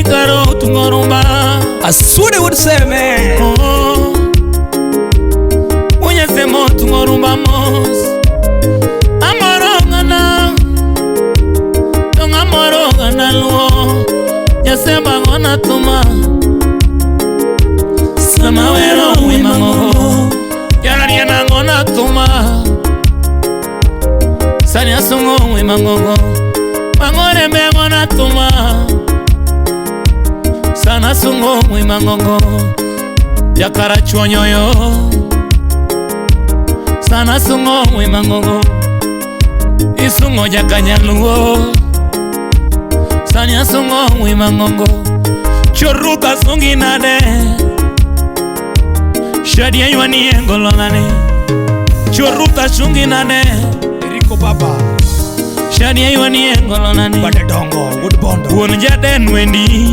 karo tungorumba Asude would say man Unya semo tungorumba mos Amorongana Tonga amorongana luo Nyaseba ngona tuma Sama wero wimango Yanariana ngona tuma Sanya sungo wimango Mangore me ngona tuma Sana sungo wimango Yakara chonyoyo Sana sungo wimango Isungo jakanyaluo Sanya sungo wimango Choruka sungi nade Shadia yuani engolonane Choruka sungi nade Eriko Baba Shadia yuani engolonane Bade Dongo Woodbondo Uonjaden wendi